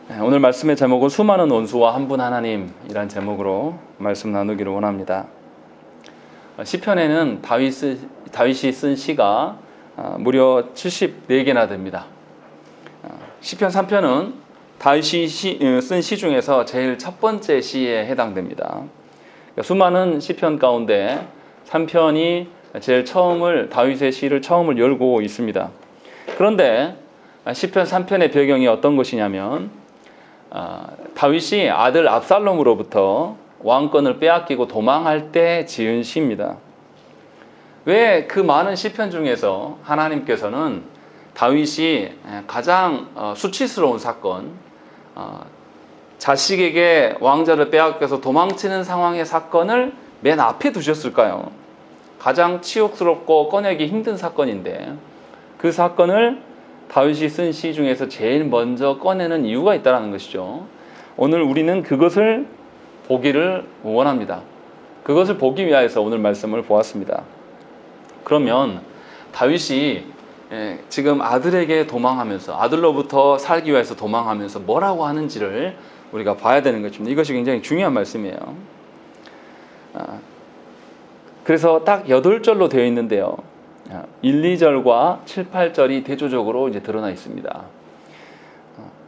오늘 말씀의 제목은 수많은 원수와 한 분 하나님이란 제목으로 말씀 나누기를 원합니다. 시편에는 다윗이 쓴 시가 무려 74개나 됩니다. 시편 3편은 다윗이 쓴 시 중에서 제일 첫 번째 시에 해당됩니다. 수많은 시편 가운데 3편이 제일 다윗의 시를 처음을 열고 있습니다. 그런데 시편 3편의 배경이 어떤 것이냐면 다윗이 아들 압살롬으로부터 왕권을 빼앗기고 도망할 때 지은 시입니다. 왜 그 많은 시편 중에서 하나님께서는 다윗이 가장 수치스러운 사건, 자식에게 왕자를 빼앗겨서 도망치는 상황의 사건을 맨 앞에 두셨을까요? 가장 치욕스럽고 꺼내기 힘든 사건인데 그 사건을 다윗이 쓴 시 중에서 제일 먼저 꺼내는 이유가 있다는 것이죠. 오늘 우리는 그것을 보기를 원합니다. 그것을 보기 위해서 오늘 말씀을 보았습니다. 그러면 다윗이 지금 아들에게 도망하면서, 아들로부터 살기 위해서 도망하면서 뭐라고 하는지를 우리가 봐야 되는 것입니다. 이것이 굉장히 중요한 말씀이에요. 그래서 딱 8절로 되어 있는데요. 1, 2절과 7, 8절이 대조적으로 이제 드러나 있습니다.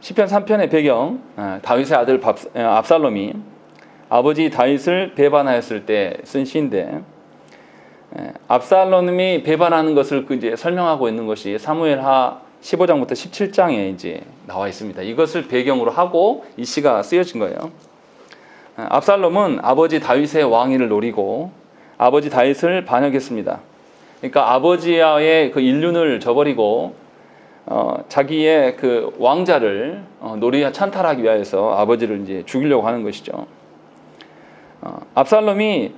시편 3편의 배경, 다윗의 아들 압살롬이 아버지 다윗을 배반하였을 때 쓴 시인데, 압살롬이 배반하는 것을 이제 설명하고 있는 것이 사무엘하 15장부터 17장에 이제 나와 있습니다. 이것을 배경으로 하고 이 시가 쓰여진 거예요. 압살롬은 아버지 다윗의 왕위를 노리고 아버지 다윗을 반역했습니다. 그러니까 아버지와의 그 인륜을 저버리고 자기의 그 왕자를 찬탈하기 위해서 아버지를 이제 죽이려고 하는 것이죠. 압살롬이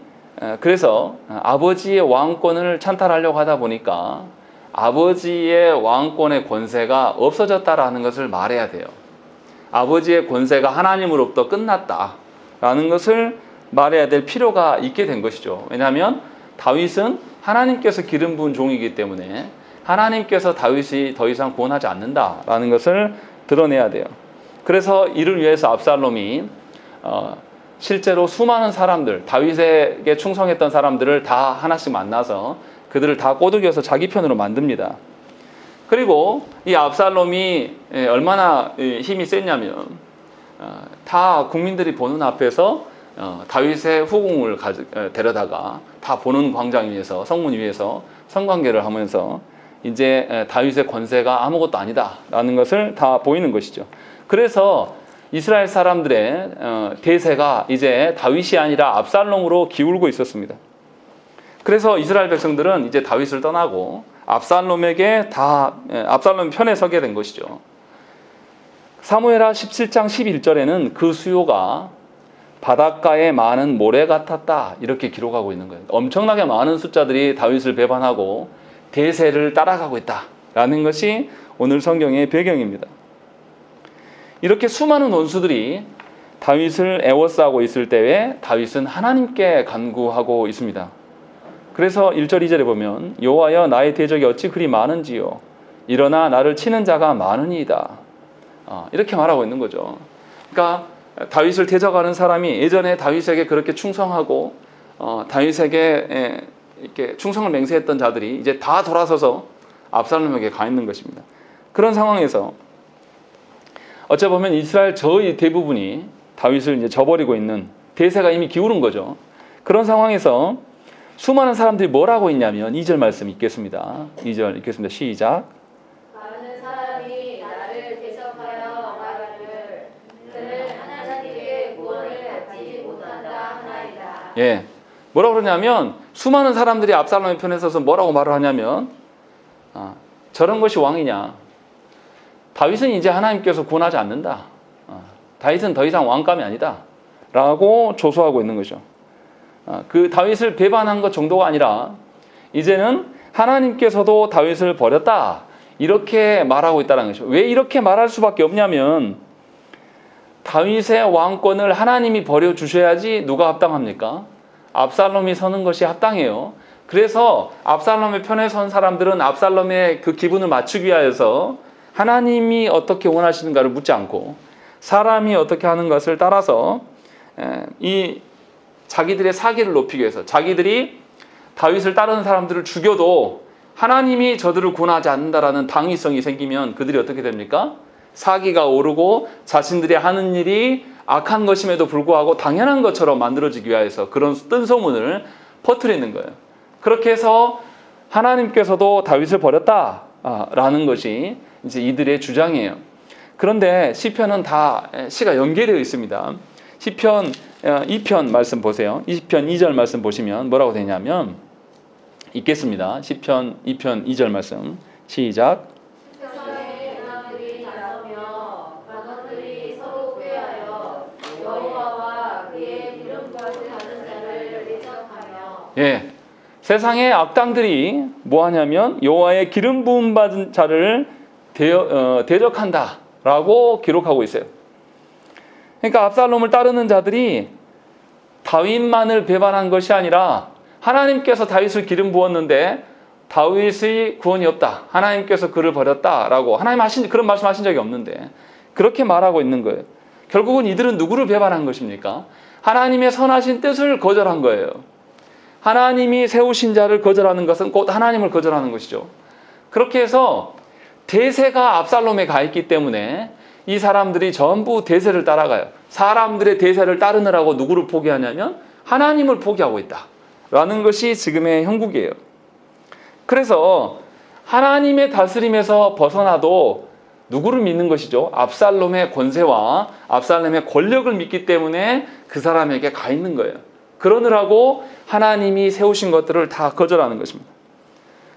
그래서 아버지의 왕권을 찬탈하려고 하다 보니까 아버지의 왕권의 권세가 없어졌다라는 것을 말해야 돼요. 아버지의 권세가 하나님으로부터 끝났다라는 것을 말해야 될 필요가 있게 된 것이죠. 왜냐하면 다윗은 하나님께서 기름 부은 종이기 때문에 하나님께서 다윗이 더 이상 구원하지 않는다라는 것을 드러내야 돼요. 그래서 이를 위해서 압살롬이 실제로 수많은 사람들, 다윗에게 충성했던 사람들을 다 하나씩 만나서 그들을 다 꼬드겨서 자기 편으로 만듭니다. 그리고 이 압살롬이 얼마나 힘이 셌냐면 다 국민들이 보는 앞에서 다윗의 후궁을 데려다가 다 보는 광장 위에서, 성문 위에서 성관계를 하면서 이제 다윗의 권세가 아무것도 아니다라는 것을 다 보이는 것이죠. 그래서 이스라엘 사람들의 대세가 이제 다윗이 아니라 압살롬으로 기울고 있었습니다. 그래서 이스라엘 백성들은 이제 다윗을 떠나고 압살롬 편에 서게 된 것이죠. 사무엘하 17장 11절에는 그 수요가 바닷가에 많은 모래 같았다 이렇게 기록하고 있는 거예요. 엄청나게 많은 숫자들이 다윗을 배반하고 대세를 따라가고 있다라는 것이 오늘 성경의 배경입니다. 이렇게 수많은 원수들이 다윗을 애워싸고 있을 때에 다윗은 하나님께 간구하고 있습니다. 그래서 1절 2절에 보면 여호와여 나의 대적이 어찌 그리 많은지요 일어나 나를 치는 자가 많으니이다, 이렇게 말하고 있는 거죠. 그러니까 다윗을 대적하는 사람이 예전에 다윗에게 그렇게 충성하고 다윗에게 이렇게 충성을 맹세했던 자들이 이제 다 돌아서서 압살롬에게 가 있는 것입니다. 그런 상황에서 어찌 보면 이스라엘 저의 대부분이 다윗을 이제 저버리고 있는 대세가 이미 기울은 거죠. 그런 상황에서 수많은 사람들이 뭘 하고 있냐면 2절 말씀 읽겠습니다. 2절 읽겠습니다. 시작. 많은 사람이 나를 대적하여 말하기를 그는 하나님의 구원을 받지 못한다 하나이다. 예, 뭐라고 그러냐면 수많은 사람들이 압살롬의 편에 서서 뭐라고 말을 하냐면 저런 것이 왕이냐, 다윗은 이제 하나님께서 구원하지 않는다, 다윗은 더 이상 왕감이 아니다 라고 조소하고 있는 거죠. 그 다윗을 배반한 것 정도가 아니라 이제는 하나님께서도 다윗을 버렸다 이렇게 말하고 있다는 것이죠. 왜 이렇게 말할 수밖에 없냐면 다윗의 왕권을 하나님이 버려주셔야지 누가 합당합니까? 압살롬이 서는 것이 합당해요. 그래서 압살롬의 편에 선 사람들은 압살롬의 그 기분을 맞추기 위해서 하나님이 어떻게 원하시는가를 묻지 않고 사람이 어떻게 하는 것을 따라서 이 자기들의 사기를 높이기 위해서 자기들이 다윗을 따르는 사람들을 죽여도 하나님이 저들을 구원하지 않는다라는 당위성이 생기면 그들이 어떻게 됩니까? 사기가 오르고 자신들이 하는 일이 악한 것임에도 불구하고 당연한 것처럼 만들어지기 위해서 그런 뜬소문을 퍼뜨리는 거예요. 그렇게 해서 하나님께서도 다윗을 버렸다라는 것이 이제 이들의 주장이에요. 그런데 시편은 다 시가 연계되어 있습니다. 시편 2편 말씀 보세요. 20편 2절 말씀 보시면 뭐라고 되냐면 읽겠습니다. 시편 2편 2절 말씀 시작. 세상에 문화들이 나서며 만원들이 서로 꾀하여 여호와와 그의 기름 부으신 받은 자를 대적하며. 예, 세상의 악당들이 뭐하냐면 여호와의 기름 부음 받은 자를 대적한다라고 기록하고 있어요. 그러니까 압살롬을 따르는 자들이 다윗만을 배반한 것이 아니라 하나님께서 다윗을 기름 부었는데 다윗의 구원이 없다. 하나님께서 그를 버렸다라고 하나님 그런 말씀하신 적이 없는데 그렇게 말하고 있는 거예요. 결국은 이들은 누구를 배반한 것입니까? 하나님의 선하신 뜻을 거절한 거예요. 하나님이 세우신 자를 거절하는 것은 곧 하나님을 거절하는 것이죠. 그렇게 해서 대세가 압살롬에 가 있기 때문에 이 사람들이 전부 대세를 따라가요. 사람들의 대세를 따르느라고 누구를 포기하냐면 하나님을 포기하고 있다라는 것이 지금의 형국이에요. 그래서 하나님의 다스림에서 벗어나도 누구를 믿는 것이죠? 압살롬의 권세와 압살롬의 권력을 믿기 때문에 그 사람에게 가 있는 거예요. 그러느라고 하나님이 세우신 것들을 다 거절하는 것입니다.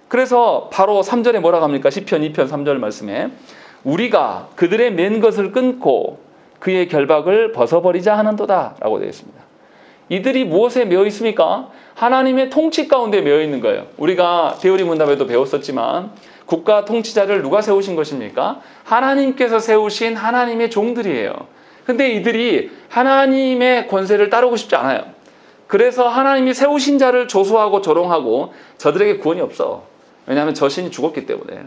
그래서 바로 3절에 뭐라고 합니까? 시편 2편 3절 말씀에 우리가 그들의 맨 것을 끊고 그의 결박을 벗어버리자 하는도다 라고 되어 있습니다. 이들이 무엇에 매여 있습니까? 하나님의 통치 가운데 매여 있는 거예요. 우리가 대우리 문답에도 배웠었지만 국가 통치자를 누가 세우신 것입니까? 하나님께서 세우신 하나님의 종들이에요. 근데 이들이 하나님의 권세를 따르고 싶지 않아요. 그래서 하나님이 세우신 자를 조소하고 조롱하고 저들에게 구원이 없어. 왜냐하면 저 신이 죽었기 때문에.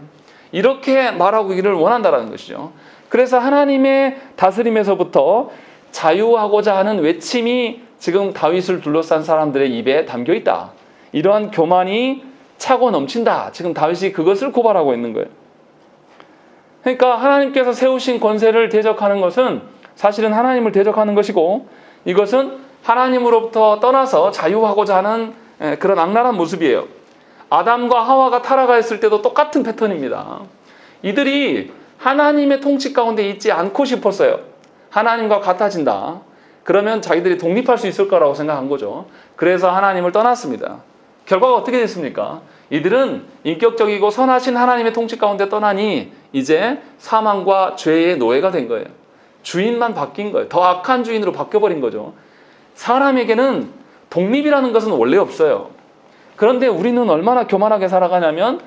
이렇게 말하기를 원한다는 것이죠. 그래서 하나님의 다스림에서부터 자유하고자 하는 외침이 지금 다윗을 둘러싼 사람들의 입에 담겨 있다. 이러한 교만이 차고 넘친다. 지금 다윗이 그것을 고발하고 있는 거예요. 그러니까 하나님께서 세우신 권세를 대적하는 것은 사실은 하나님을 대적하는 것이고 이것은 하나님으로부터 떠나서 자유하고자 하는 그런 악랄한 모습이에요. 아담과 하와가 타락하였을 때도 똑같은 패턴입니다. 이들이 하나님의 통치 가운데 있지 않고 싶었어요. 하나님과 같아진다. 그러면 자기들이 독립할 수 있을 거라고 생각한 거죠. 그래서 하나님을 떠났습니다. 결과가 어떻게 됐습니까? 이들은 인격적이고 선하신 하나님의 통치 가운데 떠나니 이제 사망과 죄의 노예가 된 거예요. 주인만 바뀐 거예요. 더 악한 주인으로 바뀌어버린 거죠. 사람에게는 독립이라는 것은 원래 없어요. 그런데 우리는 얼마나 교만하게 살아가냐면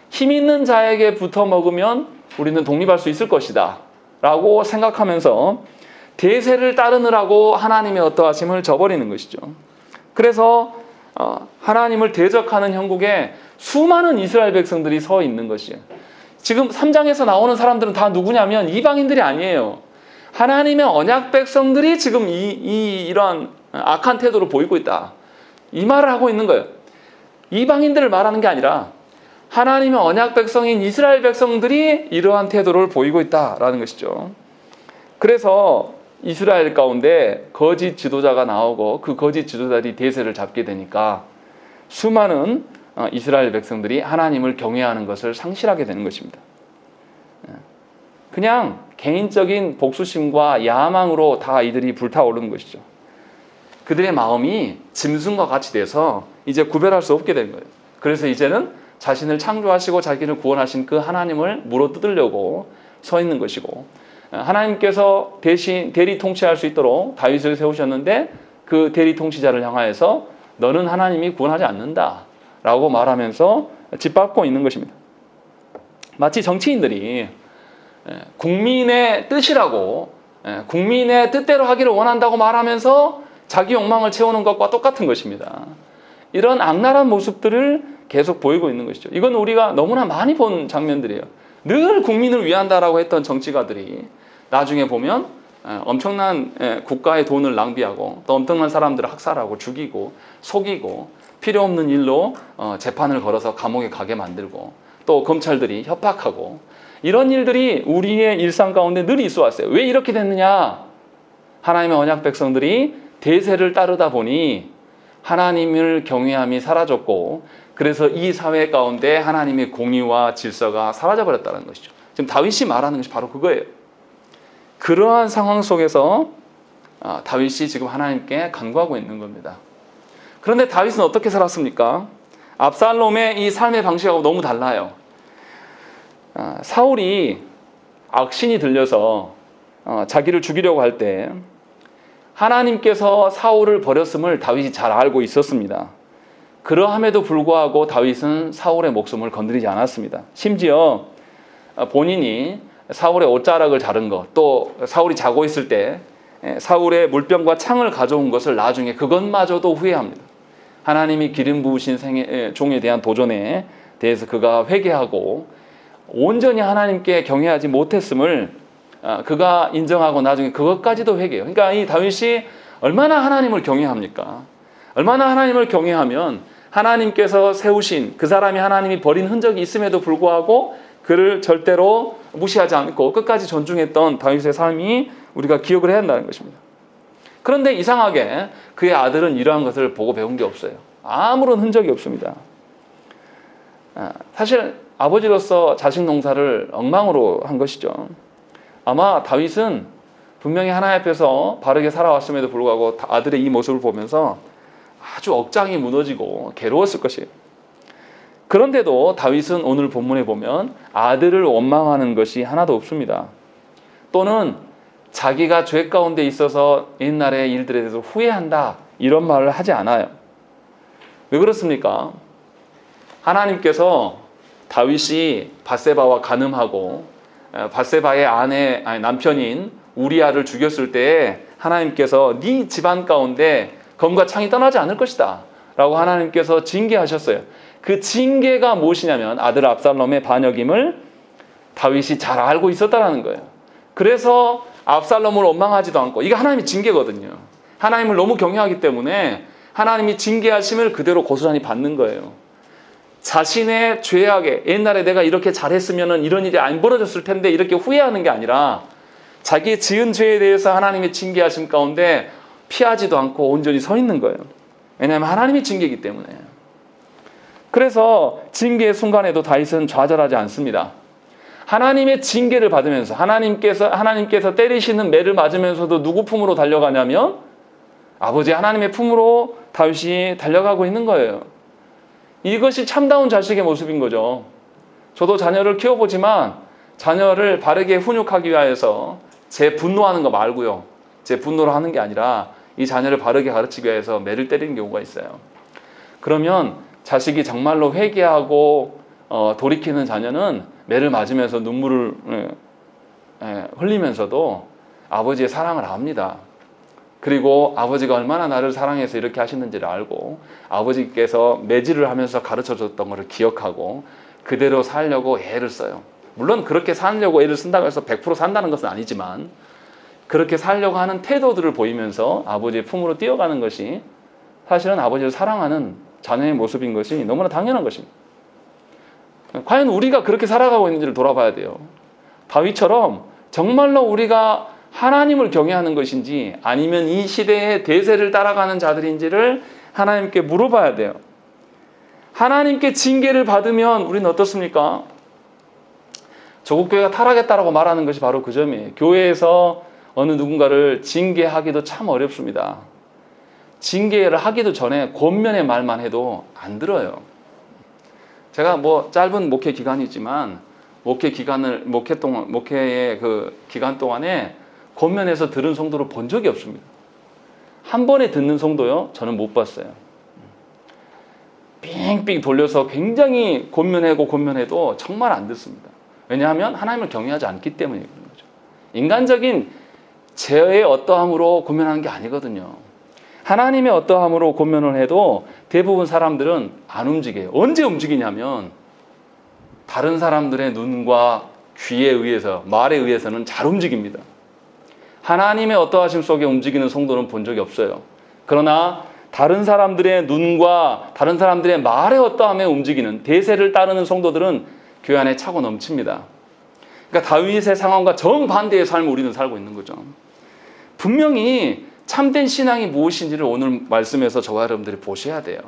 힘 있는 자에게 붙어 먹으면 우리는 독립할 수 있을 것이다 라고 생각하면서 대세를 따르느라고 하나님의 어떠하심을 저버리는 것이죠. 그래서 하나님을 대적하는 형국에 수많은 이스라엘 백성들이 서 있는 것이에요. 지금 3장에서 나오는 사람들은 다 누구냐면 이방인들이 아니에요. 하나님의 언약 백성들이 지금 이러한 악한 태도를 보이고 있다. 이 말을 하고 있는 거예요. 이방인들을 말하는 게 아니라 하나님의 언약 백성인 이스라엘 백성들이 이러한 태도를 보이고 있다라는 것이죠. 그래서 이스라엘 가운데 거짓 지도자가 나오고 그 거짓 지도자들이 대세를 잡게 되니까 수많은 이스라엘 백성들이 하나님을 경외하는 것을 상실하게 되는 것입니다. 그냥 개인적인 복수심과 야망으로 다 이들이 불타오르는 것이죠. 그들의 마음이 짐승과 같이 돼서 이제 구별할 수 없게 된 거예요. 그래서 이제는 자신을 창조하시고 자기를 구원하신 그 하나님을 물어뜯으려고 서 있는 것이고 하나님께서 대신 대리 통치할 수 있도록 다윗을 세우셨는데 그 대리 통치자를 향하여서 너는 하나님이 구원하지 않는다 라고 말하면서 짓밟고 있는 것입니다. 마치 정치인들이 국민의 뜻이라고 국민의 뜻대로 하기를 원한다고 말하면서 자기 욕망을 채우는 것과 똑같은 것입니다. 이런 악랄한 모습들을 계속 보이고 있는 것이죠. 이건 우리가 너무나 많이 본 장면들이에요. 늘 국민을 위한다라고 했던 정치가들이 나중에 보면 엄청난 국가의 돈을 낭비하고 또 엄청난 사람들을 학살하고 죽이고 속이고 필요 없는 일로 재판을 걸어서 감옥에 가게 만들고 또 검찰들이 협박하고 이런 일들이 우리의 일상 가운데 늘 있어 왔어요. 왜 이렇게 됐느냐? 하나님의 언약 백성들이 대세를 따르다 보니 하나님을 경외함이 사라졌고 그래서 이 사회 가운데 하나님의 공의와 질서가 사라져버렸다는 것이죠. 지금 다윗이 말하는 것이 바로 그거예요. 그러한 상황 속에서 다윗이 지금 하나님께 간구하고 있는 겁니다. 그런데 다윗은 어떻게 살았습니까? 압살롬의 이 삶의 방식하고 너무 달라요. 사울이 악신이 들려서 자기를 죽이려고 할 때 하나님께서 사울을 버렸음을 다윗이 잘 알고 있었습니다. 그러함에도 불구하고 다윗은 사울의 목숨을 건드리지 않았습니다. 심지어 본인이 사울의 옷자락을 자른 것, 또 사울이 자고 있을 때 사울의 물병과 창을 가져온 것을 나중에 그것마저도 후회합니다. 하나님이 기름 부으신 종에 대한 도전에 대해서 그가 회개하고 온전히 하나님께 경외하지 못했음을 그가 인정하고 나중에 그것까지도 회개해요. 그러니까 이 다윗이 얼마나 하나님을 경외합니까? 얼마나 하나님을 경외하면 하나님께서 세우신 그 사람이 하나님이 버린 흔적이 있음에도 불구하고 그를 절대로 무시하지 않고 끝까지 존중했던 다윗의 삶이 우리가 기억을 해야 한다는 것입니다. 그런데 이상하게 그의 아들은 이러한 것을 보고 배운 게 없어요. 아무런 흔적이 없습니다. 사실 아버지로서 자식 농사를 엉망으로 한 것이죠. 아마 다윗은 분명히 하나님 앞에서 바르게 살아왔음에도 불구하고 아들의 이 모습을 보면서 아주 억장이 무너지고 괴로웠을 것이에요. 그런데도 다윗은 오늘 본문에 보면 아들을 원망하는 것이 하나도 없습니다. 또는 자기가 죄 가운데 있어서 옛날의 일들에 대해서 후회한다 이런 말을 하지 않아요. 왜 그렇습니까? 하나님께서 다윗이 밧세바와 간음하고 밧세바의 남편인 우리아를 죽였을 때 하나님께서 네 집안 가운데 검과 창이 떠나지 않을 것이다 라고 하나님께서 징계하셨어요. 그 징계가 무엇이냐면 아들 압살롬의 반역임을 다윗이 잘 알고 있었다는 거예요. 그래서 압살롬을 원망하지도 않고, 이게 하나님의 징계거든요. 하나님을 너무 경외하기 때문에 하나님이 징계하심을 그대로 고스란히 받는 거예요. 자신의 죄악에 옛날에 내가 이렇게 잘했으면 이런 일이 안 벌어졌을 텐데 이렇게 후회하는 게 아니라 자기 지은 죄에 대해서 하나님의 징계하심 가운데 피하지도 않고 온전히 서 있는 거예요. 왜냐하면 하나님이 징계이기 때문에. 그래서 징계의 순간에도 다윗은 좌절하지 않습니다. 하나님의 징계를 받으면서 하나님께서 때리시는 매를 맞으면서도 누구 품으로 달려가냐면 아버지 하나님의 품으로 다윗이 달려가고 있는 거예요. 이것이 참다운 자식의 모습인 거죠. 저도 자녀를 키워보지만 자녀를 바르게 훈육하기 위해서 제 분노하는 거 말고요. 제 분노로 하는 게 아니라 이 자녀를 바르게 가르치기 위해서 매를 때리는 경우가 있어요. 그러면 자식이 정말로 회개하고 돌이키는 자녀는 매를 맞으면서 눈물을 흘리면서도 아버지의 사랑을 압니다. 그리고 아버지가 얼마나 나를 사랑해서 이렇게 하시는지를 알고 아버지께서 매질을 하면서 가르쳐줬던 것을 기억하고 그대로 살려고 애를 써요. 물론 그렇게 살려고 애를 쓴다고 해서 100% 산다는 것은 아니지만 그렇게 살려고 하는 태도들을 보이면서 아버지의 품으로 뛰어가는 것이 사실은 아버지를 사랑하는 자녀의 모습인 것이 너무나 당연한 것입니다. 과연 우리가 그렇게 살아가고 있는지를 돌아봐야 돼요. 다윗처럼 정말로 우리가 하나님을 경외하는 것인지 아니면 이 시대의 대세를 따라가는 자들인지를 하나님께 물어봐야 돼요. 하나님께 징계를 받으면 우리는 어떻습니까? 조국 교회가 타락했다라고 말하는 것이 바로 그 점이에요. 교회에서 어느 누군가를 징계하기도 참 어렵습니다. 징계를 하기도 전에 권면의 말만 해도 안 들어요. 제가 짧은 목회 기간이지만 목회의 그 기간 동안에 권면에서 들은 성도를 본 적이 없습니다. 한 번에 듣는 성도요? 저는 못 봤어요. 빙빙 돌려서 굉장히 권면해도 정말 안 듣습니다. 왜냐하면 하나님을 경외하지 않기 때문에 그런 거죠. 인간적인 죄의 어떠함으로 권면하는 게 아니거든요. 하나님의 어떠함으로 권면을 해도 대부분 사람들은 안 움직여요. 언제 움직이냐면 다른 사람들의 눈과 귀에 의해서, 말에 의해서는 잘 움직입니다. 하나님의 어떠하심 속에 움직이는 성도는 본 적이 없어요. 그러나 다른 사람들의 눈과 다른 사람들의 말에 어떠함에 움직이는 대세를 따르는 성도들은 교회 안에 차고 넘칩니다. 그러니까 다윗의 상황과 정반대의 삶을 우리는 살고 있는 거죠. 분명히 참된 신앙이 무엇인지를 오늘 말씀에서 저와 여러분들이 보셔야 돼요.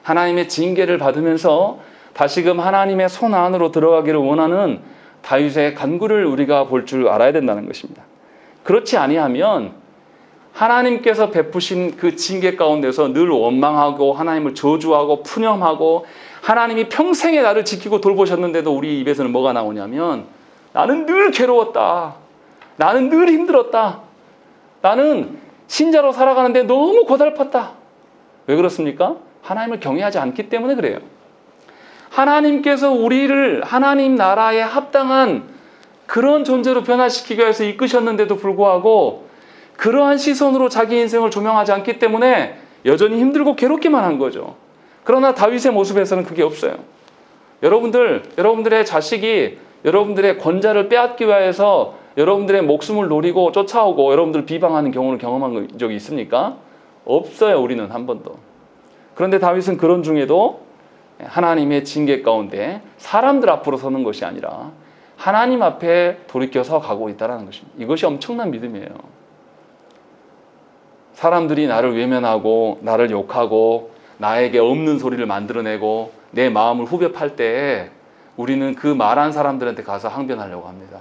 하나님의 징계를 받으면서 다시금 하나님의 손 안으로 들어가기를 원하는 다윗의 간구를 우리가 볼 줄 알아야 된다는 것입니다. 그렇지 아니하면 하나님께서 베푸신 그 징계 가운데서 늘 원망하고 하나님을 저주하고 푸념하고 하나님이 평생에 나를 지키고 돌보셨는데도 우리 입에서는 뭐가 나오냐면 나는 늘 괴로웠다. 나는 늘 힘들었다. 나는 신자로 살아가는데 너무 고달팠다. 왜 그렇습니까? 하나님을 경외하지 않기 때문에 그래요. 하나님께서 우리를 하나님 나라에 합당한 그런 존재로 변화시키기 위해서 이끄셨는데도 불구하고 그러한 시선으로 자기 인생을 조명하지 않기 때문에 여전히 힘들고 괴롭기만 한 거죠. 그러나 다윗의 모습에서는 그게 없어요. 여러분들의 자식이 여러분들의 권자를 빼앗기 위해서 여러분들의 목숨을 노리고 쫓아오고 여러분들을 비방하는 경우를 경험한 적이 있습니까? 없어요. 우리는 한 번도. 그런데 다윗은 그런 중에도 하나님의 징계 가운데 사람들 앞으로 서는 것이 아니라 하나님 앞에 돌이켜서 가고 있다는 것입니다. 이것이 엄청난 믿음이에요. 사람들이 나를 외면하고 나를 욕하고 나에게 없는 소리를 만들어내고 내 마음을 후벼 팔 때 우리는 그 말한 사람들한테 가서 항변하려고 합니다.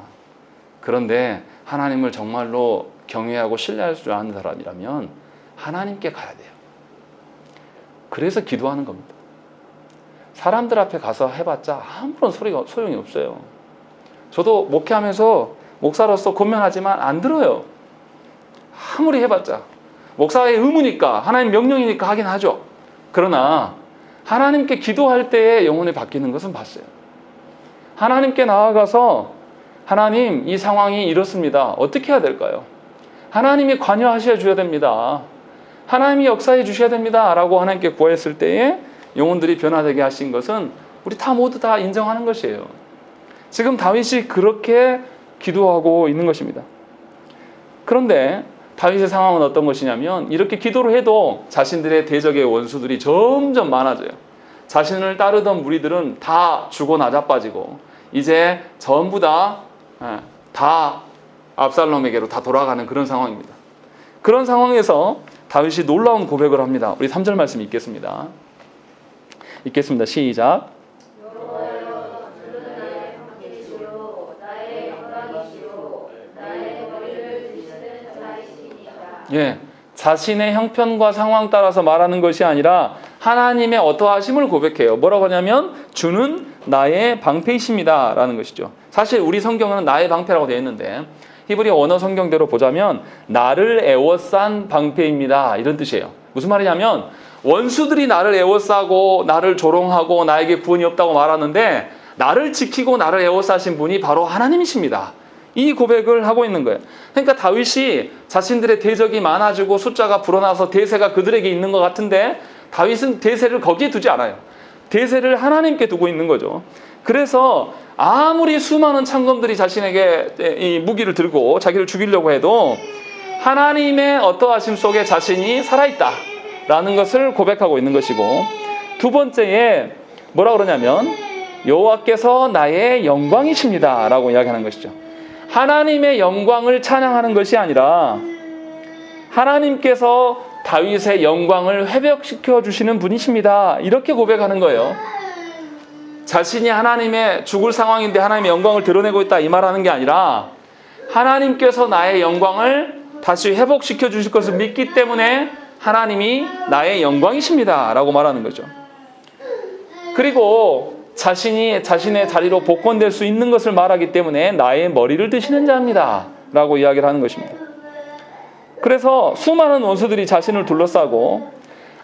그런데 하나님을 정말로 경외하고 신뢰할 줄 아는 사람이라면 하나님께 가야 돼요. 그래서 기도하는 겁니다. 사람들 앞에 가서 해봤자 아무런 소용이 없어요. 저도 목회하면서 목사로서 권면하지만 안 들어요. 아무리 해봤자. 목사의 의무니까 하나님 명령이니까 하긴 하죠. 그러나 하나님께 기도할 때에 영혼이 바뀌는 것은 봤어요. 하나님께 나아가서 하나님 이 상황이 이렇습니다. 어떻게 해야 될까요? 하나님이 관여하셔야 줘야 됩니다. 하나님이 역사해 주셔야 됩니다. 라고 하나님께 구했을 때에 영혼들이 변화되게 하신 것은 우리 모두 다 인정하는 것이에요. 지금 다윗이 그렇게 기도하고 있는 것입니다. 그런데 다윗의 상황은 어떤 것이냐면 이렇게 기도를 해도 자신들의 대적의 원수들이 점점 많아져요. 자신을 따르던 무리들은 다 죽어 나자빠지고 이제 전부 다 압살롬에게로 다 돌아가는 그런 상황입니다. 그런 상황에서 다윗이 놀라운 고백을 합니다. 우리 3절 말씀 읽겠습니다. 읽겠습니다. 시작. 여호와여, 주는 나의 방패시요 나의 영광이시요 나의 머리를 드시는 자이시니라. 예, 자신의 형편과 상황 따라서 말하는 것이 아니라 하나님의 어떠하심을 고백해요. 뭐라고 하냐면 주는 나의 방패이십니다 라는 것이죠. 사실 우리 성경은 나의 방패라고 되어 있는데 히브리 원어 성경대로 보자면 나를 에워싼 방패입니다 이런 뜻이에요. 무슨 말이냐면 원수들이 나를 에워싸고 나를 조롱하고 나에게 구원이 없다고 말하는데 나를 지키고 나를 에워싸신 분이 바로 하나님이십니다. 이 고백을 하고 있는 거예요. 그러니까 다윗이 자신들의 대적이 많아지고 숫자가 불어나서 대세가 그들에게 있는 것 같은데 다윗은 대세를 거기에 두지 않아요. 대세를 하나님께 두고 있는 거죠. 그래서 아무리 수많은 창검들이 자신에게 이 무기를 들고 자기를 죽이려고 해도 하나님의 어떠하심 속에 자신이 살아있다 라는 것을 고백하고 있는 것이고, 두 번째에 뭐라 그러냐면 여호와께서 나의 영광이십니다 라고 이야기하는 것이죠. 하나님의 영광을 찬양하는 것이 아니라 하나님께서 다윗의 영광을 회복시켜 주시는 분이십니다 이렇게 고백하는 거예요. 자신이 하나님의 죽을 상황인데 하나님의 영광을 드러내고 있다 이 말하는 게 아니라 하나님께서 나의 영광을 다시 회복시켜 주실 것을 믿기 때문에 하나님이 나의 영광이십니다 라고 말하는 거죠. 그리고 자신이 자신의 자리로 복권될 수 있는 것을 말하기 때문에 나의 머리를 드시는 자입니다 라고 이야기를 하는 것입니다. 그래서 수많은 원수들이 자신을 둘러싸고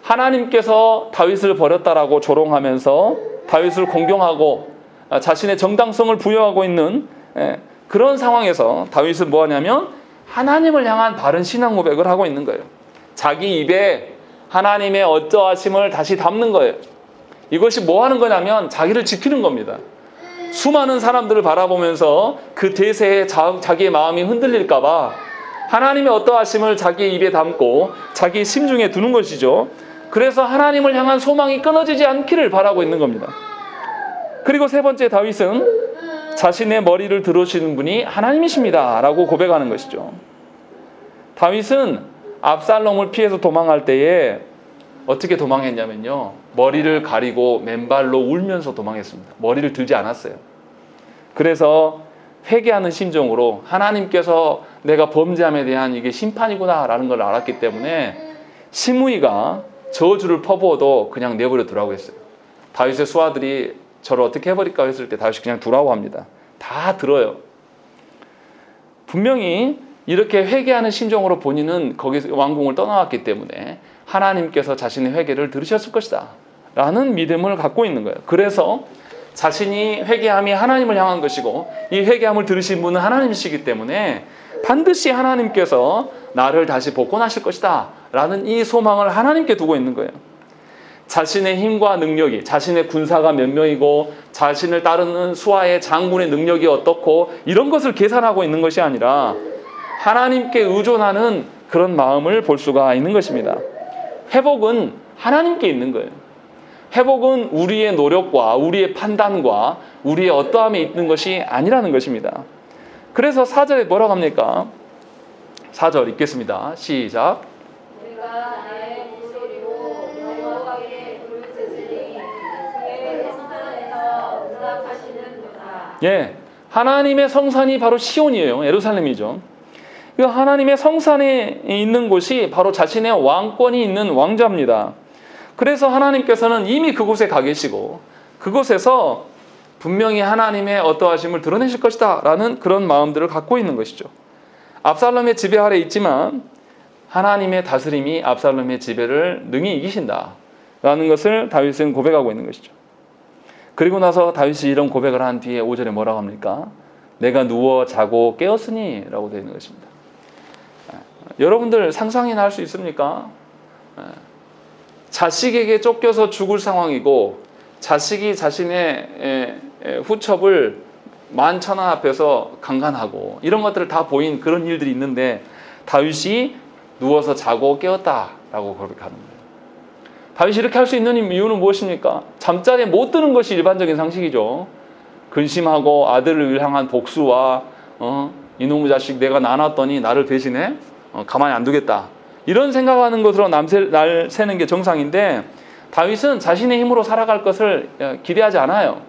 하나님께서 다윗을 버렸다라고 조롱하면서 다윗을 공경하고 자신의 정당성을 부여하고 있는 그런 상황에서 다윗은 뭐하냐면 하나님을 향한 바른 신앙 고백을 하고 있는 거예요. 자기 입에 하나님의 어떠하심을 다시 담는 거예요. 이것이 뭐 하는 거냐면 자기를 지키는 겁니다. 수많은 사람들을 바라보면서 그 대세에 자기의 마음이 흔들릴까 봐 하나님의 어떠하심을 자기 입에 담고 자기 심중에 두는 것이죠. 그래서 하나님을 향한 소망이 끊어지지 않기를 바라고 있는 겁니다. 그리고 세 번째, 다윗은 자신의 머리를 들으시는 분이 하나님이십니다 라고 고백하는 것이죠. 다윗은 압살롬을 피해서 도망할 때에 어떻게 도망했냐면요, 머리를 가리고 맨발로 울면서 도망했습니다. 머리를 들지 않았어요. 그래서 회개하는 심정으로 하나님께서 내가 범죄함에 대한 이게 심판이구나 라는 걸 알았기 때문에 시므이가 저주를 퍼부어도 그냥 내버려 두라고 했어요. 다윗의 수하들이 저를 어떻게 해버릴까 했을 때 다윗이 그냥 두라고 합니다. 다 들어요. 분명히 이렇게 회개하는 심정으로 본인은 거기서 왕궁을 떠나왔기 때문에 하나님께서 자신의 회개를 들으셨을 것이다 라는 믿음을 갖고 있는 거예요. 그래서 자신이 회개함이 하나님을 향한 것이고 이 회개함을 들으신 분은 하나님이시기 때문에 반드시 하나님께서 나를 다시 복권하실 것이다 라는 이 소망을 하나님께 두고 있는 거예요. 자신의 힘과 능력이, 자신의 군사가 몇 명이고 자신을 따르는 수하의 장군의 능력이 어떻고 이런 것을 계산하고 있는 것이 아니라 하나님께 의존하는 그런 마음을 볼 수가 있는 것입니다. 회복은 하나님께 있는 거예요. 회복은 우리의 노력과 우리의 판단과 우리의 어떠함에 있는 것이 아니라는 것입니다. 그래서 4절에 뭐라고 합니까? 4절 읽겠습니다. 시작. 내가 나의 목소리로 여호와께 부르짖으니 그의 성산에서 응답하시는도다. 예, 하나님의 성산이 바로 시온이에요. 예루살렘이죠. 그 하나님의 성산에 있는 곳이 바로 자신의 왕권이 있는 왕좌입니다. 그래서 하나님께서는 이미 그곳에 가 계시고 그곳에서 분명히 하나님의 어떠하심을 드러내실 것이다 라는 그런 마음들을 갖고 있는 것이죠. 압살롬의 지배 아래 있지만 하나님의 다스림이 압살롬의 지배를 능히 이기신다 라는 것을 다윗은 고백하고 있는 것이죠. 그리고 나서 다윗이 이런 고백을 한 뒤에 5절에 뭐라고 합니까? 내가 누워 자고 깨었으니 라고 되어 있는 것입니다. 여러분들 상상이나 할 수 있습니까? 자식에게 쫓겨서 죽을 상황이고 자식이 자신의 후첩을 만천하 앞에서 강간하고 이런 것들을 다 보인 그런 일들이 있는데 다윗이 누워서 자고 깨었다라고 고백하는 거예요. 다윗이 이렇게 할 수 있는 이유는 무엇입니까? 잠자리에 못 드는 것이 일반적인 상식이죠. 근심하고 아들을 향한 복수와 이놈의 자식 내가 낳았더니 나를 대신해 가만히 안 두겠다 이런 생각하는 것으로 날 새는 게 정상인데 다윗은 자신의 힘으로 살아갈 것을 기대하지 않아요.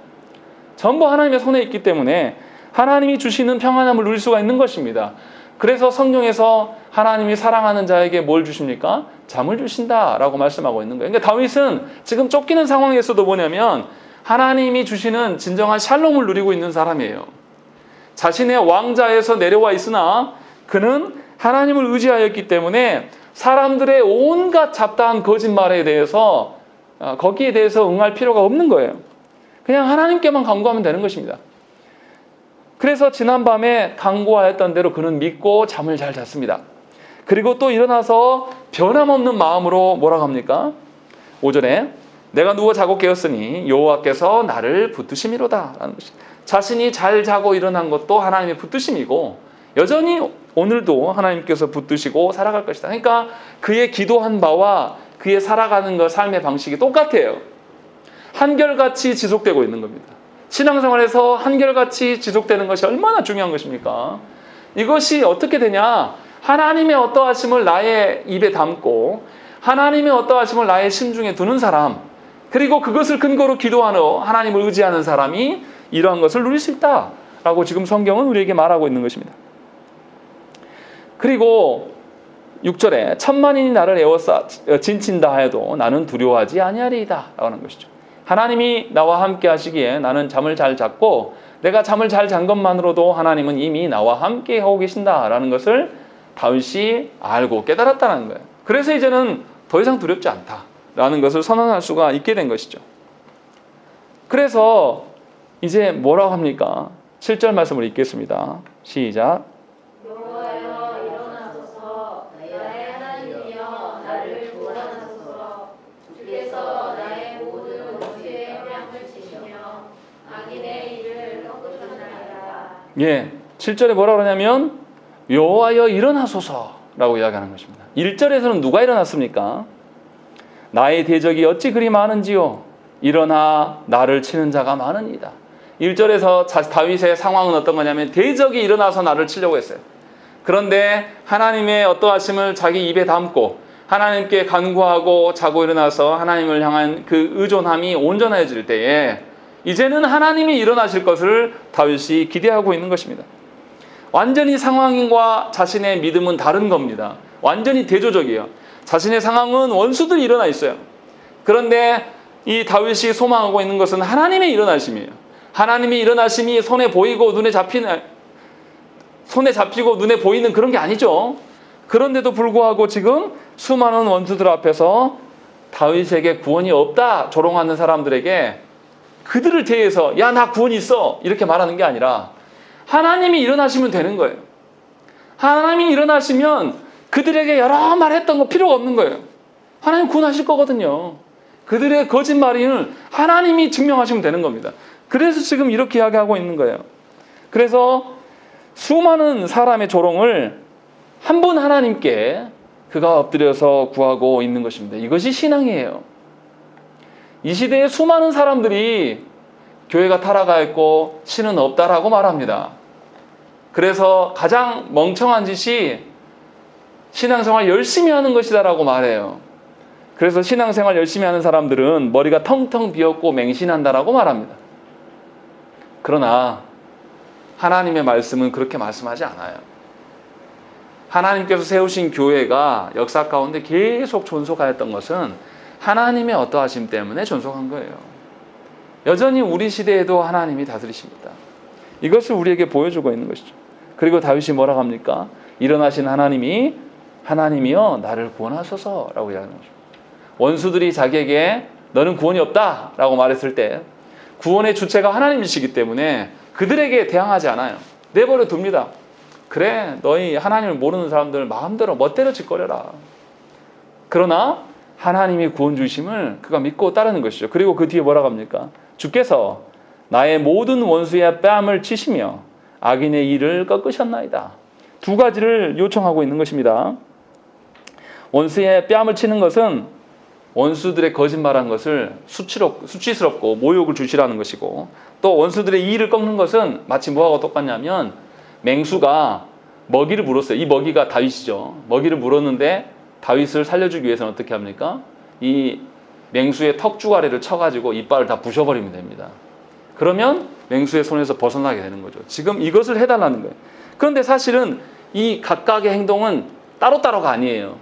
전부 하나님의 손에 있기 때문에 하나님이 주시는 평안함을 누릴 수가 있는 것입니다. 그래서 성경에서 하나님이 사랑하는 자에게 뭘 주십니까? 잠을 주신다라고 말씀하고 있는 거예요. 그러니까 다윗은 지금 쫓기는 상황에서도 뭐냐면 하나님이 주시는 진정한 샬롬을 누리고 있는 사람이에요. 자신의 왕자에서 내려와 있으나 그는 하나님을 의지하였기 때문에 사람들의 온갖 잡다한 거짓말에 대해서 거기에 대해서 응할 필요가 없는 거예요. 그냥 하나님께만 간구하면 되는 것입니다. 그래서 지난밤에 간구하였던 대로 그는 믿고 잠을 잘 잤습니다. 그리고 또 일어나서 변함없는 마음으로 뭐라고 합니까? 5절에 내가 누워 자고 깨었으니 여호와께서 나를 붙드심이로다 라는 것이, 자신이 잘 자고 일어난 것도 하나님의 붙드심이고 여전히 오늘도 하나님께서 붙드시고 살아갈 것이다. 그러니까 그의 기도한 바와 그의 살아가는 것 삶의 방식이 똑같아요. 한결같이 지속되고 있는 겁니다. 신앙생활에서 한결같이 지속되는 것이 얼마나 중요한 것입니까? 이것이 어떻게 되냐? 하나님의 어떠하심을 나의 입에 담고 하나님의 어떠하심을 나의 심중에 두는 사람, 그리고 그것을 근거로 기도하는 하나님을 의지하는 사람이 이러한 것을 누릴 수 있다라고 지금 성경은 우리에게 말하고 있는 것입니다. 그리고 6절에 천만인이 나를 에워싸 진친다 하여도 나는 두려워하지 아니하리이다 라고 하는 것이죠. 하나님이 나와 함께 하시기에 나는 잠을 잘 잤고 내가 잠을 잘 잔 것만으로도 하나님은 이미 나와 함께 하고 계신다라는 것을 다윗이 알고 깨달았다는 거예요. 그래서 이제는 더 이상 두렵지 않다라는 것을 선언할 수가 있게 된 것이죠. 그래서 이제 뭐라고 합니까? 7절 말씀을 읽겠습니다. 시작. 여호와여 일어나소서 나의 하나님이여 나를 구원하소서. 주께서 나의 모든 원수의 뺨을 치시며 악인의 일을 꺾으셨나이다. 예, 7절에 뭐라 그러냐면 여호와여 일어나소서라고 이야기하는 것입니다. 1절에서는 누가 일어났습니까? 나의 대적이 어찌 그리 많은지요. 일어나 나를 치는 자가 많으니이다. 1절에서 다윗의 상황은 어떤 거냐면 대적이 일어나서 나를 치려고 했어요. 그런데 하나님의 어떠하심을 자기 입에 담고 하나님께 간구하고 자고 일어나서 하나님을 향한 그 의존함이 온전해질 때에 이제는 하나님이 일어나실 것을 다윗이 기대하고 있는 것입니다. 완전히 상황과 자신의 믿음은 다른 겁니다. 완전히 대조적이에요. 자신의 상황은 원수들이 일어나 있어요. 그런데 이 다윗이 소망하고 있는 것은 하나님의 일어나심이에요. 하나님이 일어나심이 손에 보이고 눈에 잡히고 눈에 보이는 그런 게 아니죠. 그런데도 불구하고 지금 수많은 원수들 앞에서 다윗에게 구원이 없다 조롱하는 사람들에게 그들을 대해서 야, 나 구원이 있어 이렇게 말하는 게 아니라 하나님이 일어나시면 되는 거예요. 하나님이 일어나시면 그들에게 여러 말 했던 거 필요가 없는 거예요. 하나님 구원하실 거거든요. 그들의 거짓말을 하나님이 증명하시면 되는 겁니다. 그래서 지금 이렇게 이야기하고 있는 거예요. 그래서 수많은 사람의 조롱을 한 분 하나님께 그가 엎드려서 구하고 있는 것입니다. 이것이 신앙이에요. 이 시대에 수많은 사람들이 교회가 타락하 있고 신은 없다라고 말합니다. 그래서 가장 멍청한 짓이 신앙생활 열심히 하는 것이다라고 말해요. 그래서 신앙생활 열심히 하는 사람들은 머리가 텅텅 비었고 맹신한다라고 말합니다. 그러나 하나님의 말씀은 그렇게 말씀하지 않아요. 하나님께서 세우신 교회가 역사 가운데 계속 존속하였던 것은 하나님의 어떠하심 때문에 존속한 거예요. 여전히 우리 시대에도 하나님이 다스리십니다. 이것을 우리에게 보여주고 있는 것이죠. 그리고 다윗이 뭐라고 합니까? 일어나신 하나님이여 나를 구원하소서라고 이야기하는 거죠. 원수들이 자기에게 너는 구원이 없다라고 말했을 때 구원의 주체가 하나님이시기 때문에 그들에게 대항하지 않아요. 내버려 둡니다. 그래, 너희 하나님을 모르는 사람들 마음대로 멋대로 짓거려라. 그러나 하나님이 구원 주심을 그가 믿고 따르는 것이죠. 그리고 그 뒤에 뭐라고 합니까? 주께서 나의 모든 원수의 뺨을 치시며 악인의 일을 꺾으셨나이다. 두 가지를 요청하고 있는 것입니다. 원수의 뺨을 치는 것은 원수들의 거짓말한 것을 수치스럽고 모욕을 주시라는 것이고, 또 원수들의 이의를 꺾는 것은 마치 뭐하고 똑같냐면 맹수가 먹이를 물었어요. 이 먹이가 다윗이죠. 먹이를 물었는데 다윗을 살려주기 위해서는 어떻게 합니까? 이 맹수의 턱주가리를 쳐가지고 이빨을 다 부셔버리면 됩니다. 그러면 맹수의 손에서 벗어나게 되는 거죠. 지금 이것을 해달라는 거예요. 그런데 사실은 이 각각의 행동은 따로따로가 아니에요.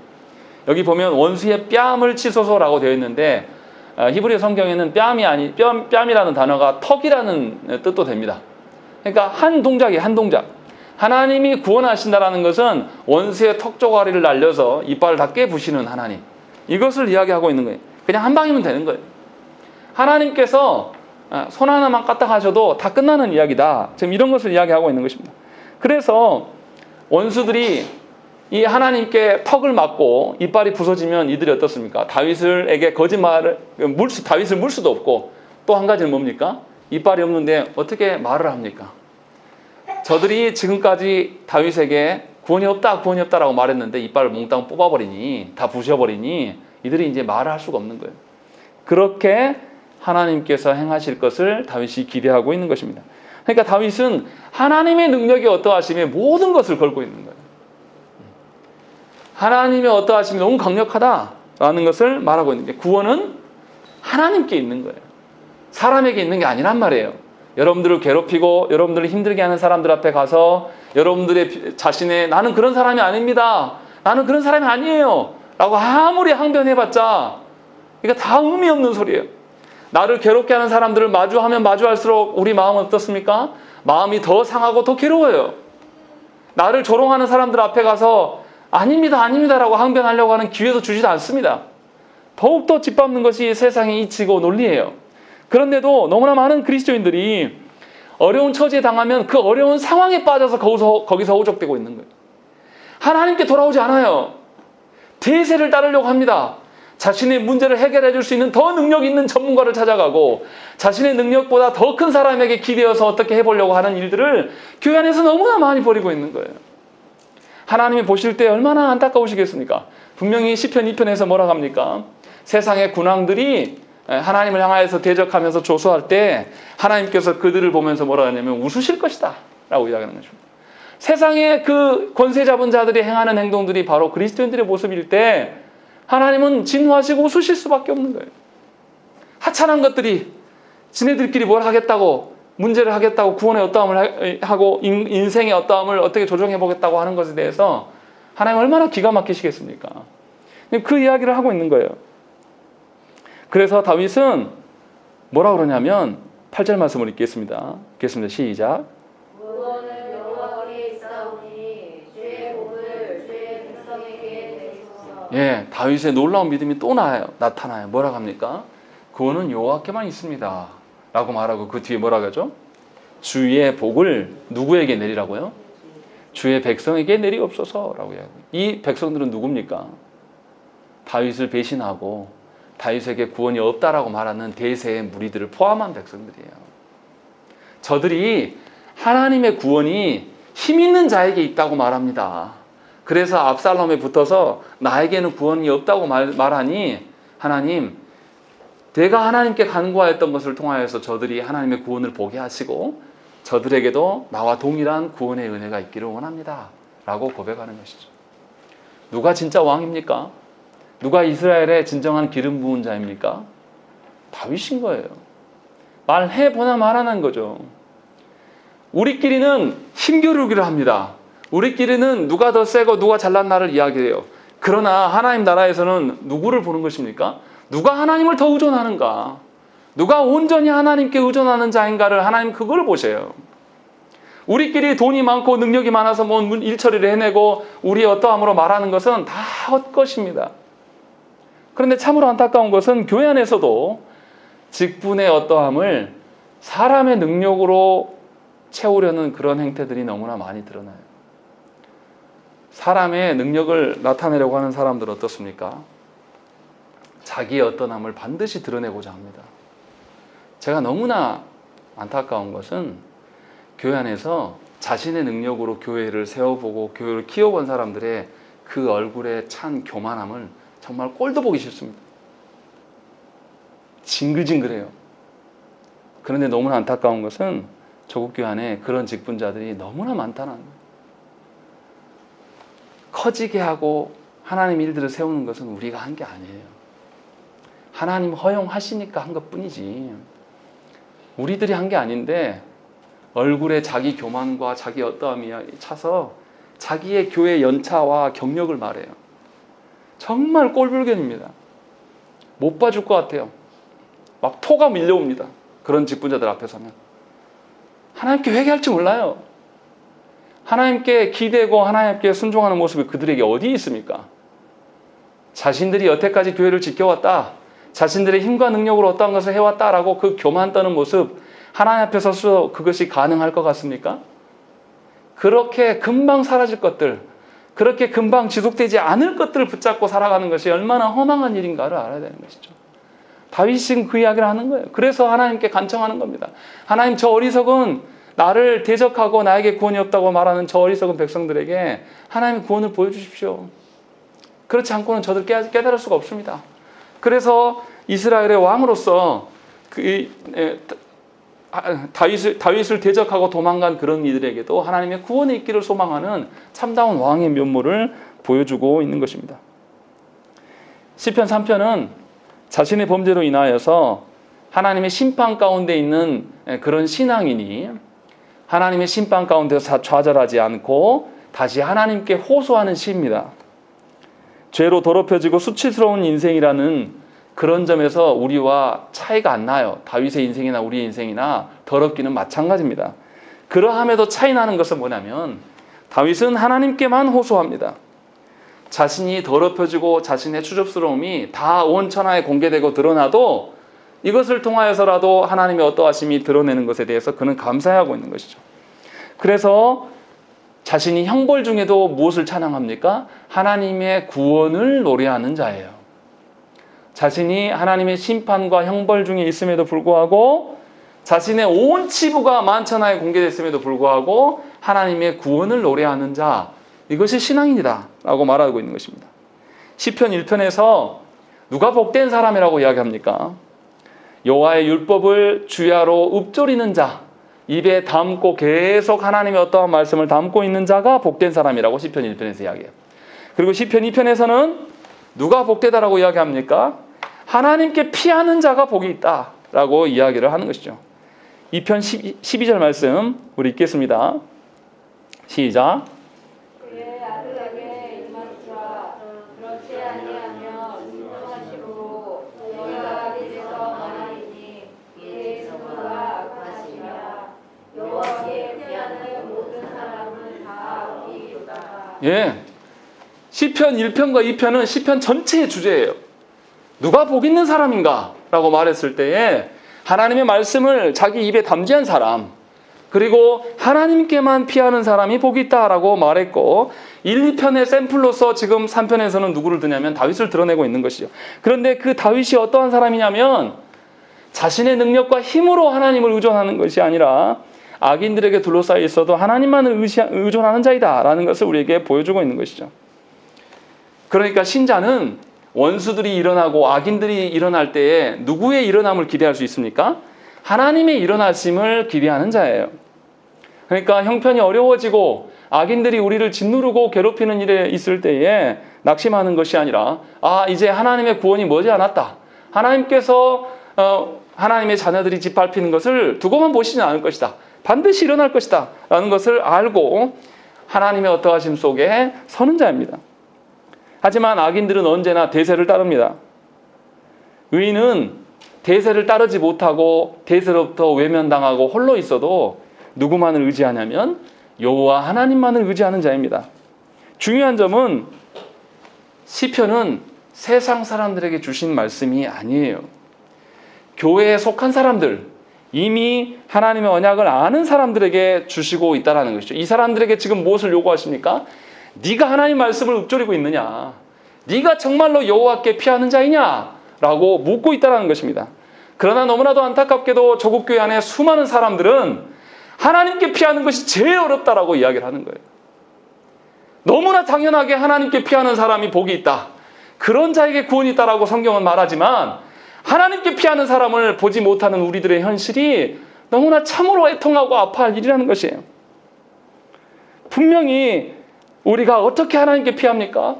여기 보면 원수의 뺨을 치소서라고 되어 있는데 히브리 성경에는 뺨이라는 단어가 턱이라는 뜻도 됩니다. 그러니까 한 동작이에요. 한 동작. 하나님이 구원하신다라는 것은 원수의 턱조가리를 날려서 이빨을 다 깨부시는 하나님. 이것을 이야기하고 있는 거예요. 그냥 한 방이면 되는 거예요. 하나님께서 손 하나만 까딱하셔도 다 끝나는 이야기다. 지금 이런 것을 이야기하고 있는 것입니다. 그래서 원수들이 이 하나님께 턱을 맞고 이빨이 부서지면 이들이 어떻습니까? 다윗을 물 수도 없고, 또 한 가지는 뭡니까? 이빨이 없는데 어떻게 말을 합니까? 저들이 지금까지 다윗에게 구원이 없다라고 말했는데 이빨을 몽땅 뽑아버리니, 다 부셔버리니 이들이 이제 말을 할 수가 없는 거예요. 그렇게 하나님께서 행하실 것을 다윗이 기대하고 있는 것입니다. 그러니까 다윗은 하나님의 능력이 어떠하심에 모든 것을 걸고 있는 거예요. 하나님의 어떠하심이 너무 강력하다라는 것을 말하고 있는 게, 구원은 하나님께 있는 거예요. 사람에게 있는 게 아니란 말이에요. 여러분들을 괴롭히고 여러분들을 힘들게 하는 사람들 앞에 가서 여러분들의 자신의 나는 그런 사람이 아닙니다, 나는 그런 사람이 아니에요 라고 아무리 항변해봤자 이거 다 의미 없는 소리예요. 나를 괴롭게 하는 사람들을 마주하면 마주할수록 우리 마음은 어떻습니까? 마음이 더 상하고 더 괴로워요. 나를 조롱하는 사람들 앞에 가서 아닙니다 라고 항변하려고 하는 기회도 주지도 않습니다. 더욱더 짓밟는 것이 세상의 이치고 논리예요. 그런데도 너무나 많은 그리스도인들이 어려운 처지에 당하면 그 어려운 상황에 빠져서 거기서 오족되고 있는 거예요. 하나님께 돌아오지 않아요. 대세를 따르려고 합니다. 자신의 문제를 해결해 줄 수 있는 더 능력 있는 전문가를 찾아가고 자신의 능력보다 더 큰 사람에게 기대어서 어떻게 해보려고 하는 일들을 교회 안에서 너무나 많이 벌이고 있는 거예요. 하나님이 보실 때 얼마나 안타까우시겠습니까? 분명히 시편 2편에서 뭐라고 합니까? 세상의 군왕들이 하나님을 향하여서 대적하면서 조소할 때 하나님께서 그들을 보면서 뭐라 하냐면 웃으실 것이다 라고 이야기하는 것입니다. 세상의 그 권세 잡은 자들이 행하는 행동들이 바로 그리스도인들의 모습일 때 하나님은 진노하시고 웃으실 수밖에 없는 거예요. 하찮은 것들이 지네들끼리 뭘 하겠다고, 문제를 하겠다고, 구원의 어떠함을 하고 인생의 어떠함을 어떻게 조정해 보겠다고 하는 것에 대해서 하나님 얼마나 기가 막히시겠습니까? 그 이야기를 하고 있는 거예요. 그래서 다윗은 뭐라 그러냐면 8절 말씀을 읽겠습니다. 시작. 구원은 여호와께 있사오니 주의 복을 주의 백성에게 내리소서. 예, 다윗의 놀라운 믿음이 또 나타나요. 뭐라고 합니까? 구원은 여호와께만 있습니다 라고 말하고 그 뒤에 뭐라고 하죠? 주의 복을 누구에게 내리라고요? 주의 백성에게 내리옵소서 라고 해요. 이 백성들은 누굽니까? 다윗을 배신하고 다윗에게 구원이 없다라고 말하는 대세의 무리들을 포함한 백성들이에요. 저들이 하나님의 구원이 힘 있는 자에게 있다고 말합니다. 그래서 압살롬에 붙어서 나에게는 구원이 없다고 말하니 하나님, 내가 하나님께 간구하였던 것을 통하여서 저들이 하나님의 구원을 보게 하시고 저들에게도 나와 동일한 구원의 은혜가 있기를 원합니다 라고 고백하는 것이죠. 누가 진짜 왕입니까? 누가 이스라엘의 진정한 기름 부은 자입니까? 다윗인 거예요. 말해보나 말하는 거죠. 우리끼리는 힘겨루기를 합니다. 우리끼리는 누가 더 세고 누가 잘난 나를 이야기해요. 그러나 하나님 나라에서는 누구를 보는 것입니까? 누가 하나님을 더 의존하는가? 누가 온전히 하나님께 의존하는 자인가를 하나님 그걸 보세요. 우리끼리 돈이 많고 능력이 많아서 뭐 일처리를 해내고 우리의 어떠함으로 말하는 것은 다 헛것입니다. 그런데 참으로 안타까운 것은 교회 안에서도 직분의 어떠함을 사람의 능력으로 채우려는 그런 행태들이 너무나 많이 드러나요. 사람의 능력을 나타내려고 하는 사람들 어떻습니까? 자기의 어떠함을 반드시 드러내고자 합니다. 제가 너무나 안타까운 것은 교회 안에서 자신의 능력으로 교회를 세워보고 교회를 키워본 사람들의 그 얼굴에 찬 교만함을 정말 꼴도 보기 싫습니다. 징글징글해요. 그런데 너무나 안타까운 것은 조국 교회 안에 그런 직분자들이 너무나 많다는 거예요. 커지게 하고 하나님 일들을 세우는 것은 우리가 한 게 아니에요. 하나님 허용하시니까 한 것뿐이지 우리들이 한 게 아닌데 얼굴에 자기 교만과 자기 어떠함이 차서 자기의 교회 연차와 경력을 말해요. 정말 꼴불견입니다. 못 봐줄 것 같아요. 막 토가 밀려옵니다. 그런 직분자들 앞에 서면. 하나님께 회개할 줄 몰라요. 하나님께 기대고 하나님께 순종하는 모습이 그들에게 어디 있습니까? 자신들이 여태까지 교회를 지켜왔다. 자신들의 힘과 능력으로 어떠한 것을 해왔다라고 그 교만 떠는 모습 하나님 앞에 서서 그것이 가능할 것 같습니까? 그렇게 금방 사라질 것들, 그렇게 금방 지속되지 않을 것들을 붙잡고 살아가는 것이 얼마나 허망한 일인가를 알아야 되는 것이죠. 다윗은 그 이야기를 하는 거예요. 그래서 하나님께 간청하는 겁니다. 하나님, 저 어리석은 나를 대적하고 나에게 구원이 없다고 말하는 저 어리석은 백성들에게 하나님의 구원을 보여주십시오. 그렇지 않고는 저들 깨달을 수가 없습니다. 그래서 이스라엘의 왕으로서 다윗을 대적하고 도망간 그런 이들에게도 하나님의 구원이 있기를 소망하는 참다운 왕의 면모를 보여주고 있는 것입니다. 시편 3편은 자신의 범죄로 인하여서 하나님의 심판 가운데 있는 그런 신앙인이 하나님의 심판 가운데서 좌절하지 않고 다시 하나님께 호소하는 시입니다. 죄로 더럽혀지고 수치스러운 인생이라는 그런 점에서 우리와 차이가 안 나요. 다윗의 인생이나 우리의 인생이나 더럽기는 마찬가지입니다. 그러함에도 차이 나는 것은 뭐냐면 다윗은 하나님께만 호소합니다. 자신이 더럽혀지고 자신의 추접스러움이 다 온 천하에 공개되고 드러나도 이것을 통하여서라도 하나님의 어떠하심이 드러내는 것에 대해서 그는 감사하고 있는 것이죠. 그래서 자신이 형벌 중에도 무엇을 찬양합니까? 하나님의 구원을 노래하는 자예요. 자신이 하나님의 심판과 형벌 중에 있음에도 불구하고 자신의 온 치부가 만천하에 공개됐음에도 불구하고 하나님의 구원을 노래하는 자, 이것이 신앙이다 라고 말하고 있는 것입니다. 시편 1편에서 누가 복된 사람이라고 이야기합니까? 여호와의 율법을 주야로 읊조리는 자, 입에 담고 계속 하나님의 어떠한 말씀을 담고 있는 자가 복된 사람이라고 시편 1편에서 이야기해요. 그리고 시편 2편에서는 누가 복되다라고 이야기합니까? 하나님께 피하는 자가 복이 있다라고 이야기를 하는 것이죠. 2편 12절 말씀 우리 읽겠습니다. 시작. 그의 아들에게 임하시라. 그렇지 아니하면 순종하시고 너희가 길에서 망하리니 이에 승부가 악하시며 여호와께 피하는 모든 사람은 다 이기로다. 예, 시편 1편과 2편은 시편 전체의 주제예요. 누가 복 있는 사람인가? 라고 말했을 때에 하나님의 말씀을 자기 입에 담지한 사람, 그리고 하나님께만 피하는 사람이 복이 있다라고 말했고, 1, 2편의 샘플로서 지금 3편에서는 누구를 드냐면 다윗을 드러내고 있는 것이죠. 그런데 그 다윗이 어떠한 사람이냐면 자신의 능력과 힘으로 하나님을 의존하는 것이 아니라 악인들에게 둘러싸여 있어도 하나님만을 의존하는 자이다라는 것을 우리에게 보여주고 있는 것이죠. 그러니까 신자는 원수들이 일어나고 악인들이 일어날 때에 누구의 일어남을 기대할 수 있습니까? 하나님의 일어나심을 기대하는 자예요. 그러니까 형편이 어려워지고 악인들이 우리를 짓누르고 괴롭히는 일에 있을 때에 낙심하는 것이 아니라 이제 하나님의 구원이 머지않았다. 하나님께서 하나님의 자녀들이 짓밟히는 것을 두고만 보시지 않을 것이다. 반드시 일어날 것이다 라는 것을 알고 하나님의 어떠하심 속에 서는 자입니다. 하지만 악인들은 언제나 대세를 따릅니다. 의인은 대세를 따르지 못하고 대세로부터 외면당하고 홀로 있어도 누구만을 의지하냐면 여호와 하나님만을 의지하는 자입니다. 중요한 점은 시편은 세상 사람들에게 주신 말씀이 아니에요. 교회에 속한 사람들, 이미 하나님의 언약을 아는 사람들에게 주시고 있다는 것이죠. 이 사람들에게 지금 무엇을 요구하십니까? 네가 하나님 말씀을 읊조리고 있느냐? 네가 정말로 여호와께 피하는 자이냐? 라고 묻고 있다는 것입니다. 그러나 너무나도 안타깝게도 조국 교회 안에 수많은 사람들은 하나님께 피하는 것이 제일 어렵다라고 이야기를 하는 거예요. 너무나 당연하게 하나님께 피하는 사람이 복이 있다. 그런 자에게 구원이 있다라고 성경은 말하지만 하나님께 피하는 사람을 보지 못하는 우리들의 현실이 너무나 참으로 애통하고 아파할 일이라는 것이에요. 분명히 우리가 어떻게 하나님께 피합니까?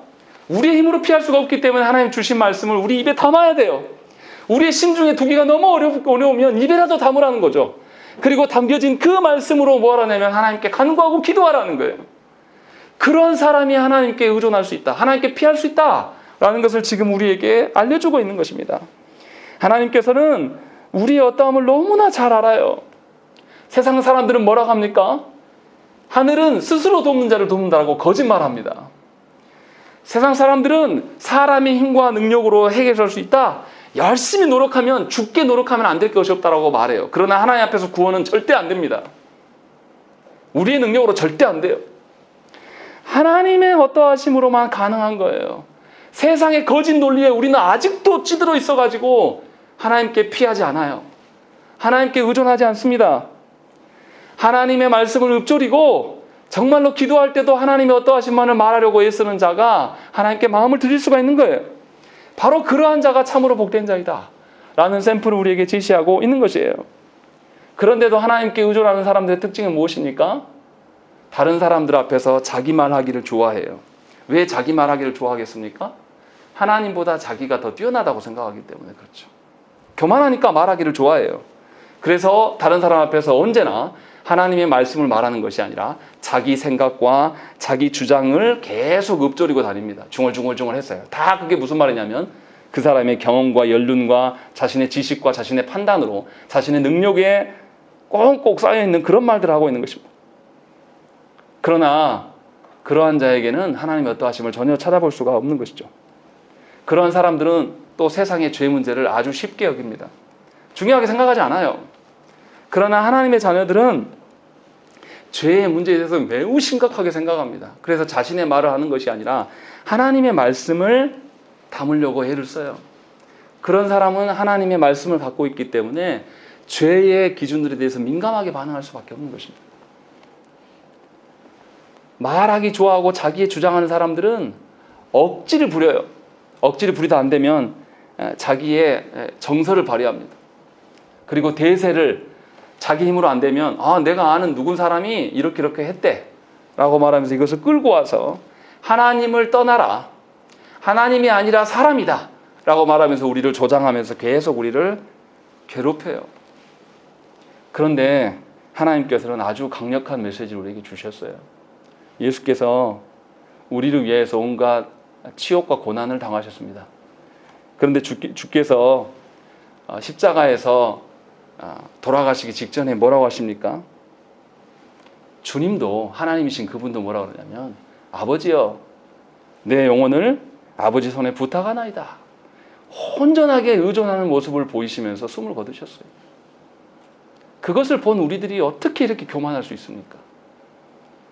우리의 힘으로 피할 수가 없기 때문에 하나님 주신 말씀을 우리 입에 담아야 돼요. 우리의 심중에 두기가 너무 어려우면 입에라도 담으라는 거죠. 그리고 담겨진 그 말씀으로 뭐 하라냐면 하나님께 간구하고 기도하라는 거예요. 그런 사람이 하나님께 의존할 수 있다. 하나님께 피할 수 있다라는 것을 지금 우리에게 알려주고 있는 것입니다. 하나님께서는 우리의 어떠함을 너무나 잘 알아요. 세상 사람들은 뭐라고 합니까? 하늘은 스스로 돕는 자를 돕는다라고 거짓말합니다. 세상 사람들은 사람의 힘과 능력으로 해결할 수 있다. 열심히 노력하면, 죽게 노력하면 안 될 것이 없다라고 말해요. 그러나 하나님 앞에서 구원은 절대 안 됩니다. 우리의 능력으로 절대 안 돼요. 하나님의 어떠하심으로만 가능한 거예요. 세상의 거짓 논리에 우리는 아직도 찌들어 있어가지고 하나님께 피하지 않아요. 하나님께 의존하지 않습니다. 하나님의 말씀을 읊조리고 정말로 기도할 때도 하나님의 어떠하심만을 말하려고 애쓰는 자가 하나님께 마음을 드릴 수가 있는 거예요. 바로 그러한 자가 참으로 복된 자이다 라는 샘플을 우리에게 제시하고 있는 것이에요. 그런데도 하나님께 의존하는 사람들의 특징은 무엇입니까? 다른 사람들 앞에서 자기 말하기를 좋아해요. 왜 자기 말하기를 좋아하겠습니까? 하나님보다 자기가 더 뛰어나다고 생각하기 때문에 그렇죠. 교만하니까 말하기를 좋아해요. 그래서 다른 사람 앞에서 언제나 하나님의 말씀을 말하는 것이 아니라 자기 생각과 자기 주장을 계속 읊조리고 다닙니다. 중얼중얼 했어요. 다 그게 무슨 말이냐면 그 사람의 경험과 연륜과 자신의 지식과 자신의 판단으로 자신의 능력에 꼭꼭 쌓여있는 그런 말들을 하고 있는 것입니다. 그러나 그러한 자에게는 하나님의 어떠하심을 전혀 찾아볼 수가 없는 것이죠. 그러한 사람들은 또 세상의 죄 문제를 아주 쉽게 여깁니다. 중요하게 생각하지 않아요. 그러나 하나님의 자녀들은 죄의 문제에 대해서 매우 심각하게 생각합니다. 그래서 자신의 말을 하는 것이 아니라 하나님의 말씀을 담으려고 애를 써요. 그런 사람은 하나님의 말씀을 갖고 있기 때문에 죄의 기준들에 대해서 민감하게 반응할 수밖에 없는 것입니다. 말하기 좋아하고 자기의 주장하는 사람들은 억지를 부려요. 억지를 부리다 안 되면 자기의 정서를 발휘합니다. 그리고 대세를 자기 힘으로 안 되면 내가 아는 누군 사람이 이렇게 했대 라고 말하면서 이것을 끌고 와서 하나님을 떠나라, 하나님이 아니라 사람이다 라고 말하면서 우리를 조장하면서 계속 우리를 괴롭혀요. 그런데 하나님께서는 아주 강력한 메시지를 우리에게 주셨어요. 예수께서 우리를 위해서 온갖 치욕과 고난을 당하셨습니다. 그런데 주께서 십자가에서 돌아가시기 직전에 뭐라고 하십니까? 주님도, 하나님이신 그분도 뭐라고 그러냐면, 아버지여, 내 영혼을 아버지 손에 부탁하나이다. 온전하게 의존하는 모습을 보이시면서 숨을 거두셨어요. 그것을 본 우리들이 어떻게 이렇게 교만할 수 있습니까?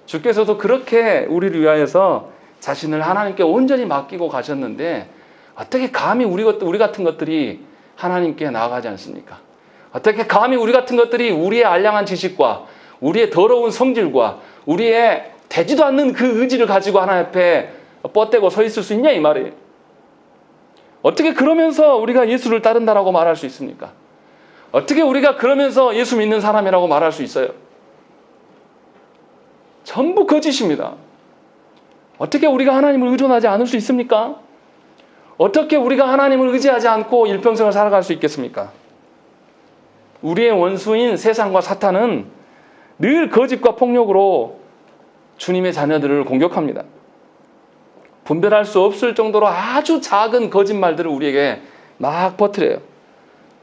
주께서도 그렇게 우리를 위하여서 자신을 하나님께 온전히 맡기고 가셨는데 어떻게 감히 우리 같은 것들이 하나님께 나아가지 않습니까? 어떻게 감히 우리 같은 것들이 우리의 알량한 지식과 우리의 더러운 성질과 우리의 되지도 않는 그 의지를 가지고 하나님 앞에 뻗대고 서 있을 수 있냐 이 말이에요. 어떻게 그러면서 우리가 예수를 따른다라고 말할 수 있습니까? 어떻게 우리가 그러면서 예수 믿는 사람이라고 말할 수 있어요? 전부 거짓입니다. 어떻게 우리가 하나님을 의존하지 않을 수 있습니까? 어떻게 우리가 하나님을 의지하지 않고 일평생을 살아갈 수 있겠습니까? 우리의 원수인 세상과 사탄은 늘 거짓과 폭력으로 주님의 자녀들을 공격합니다. 분별할 수 없을 정도로 아주 작은 거짓말들을 우리에게 막 퍼뜨려요.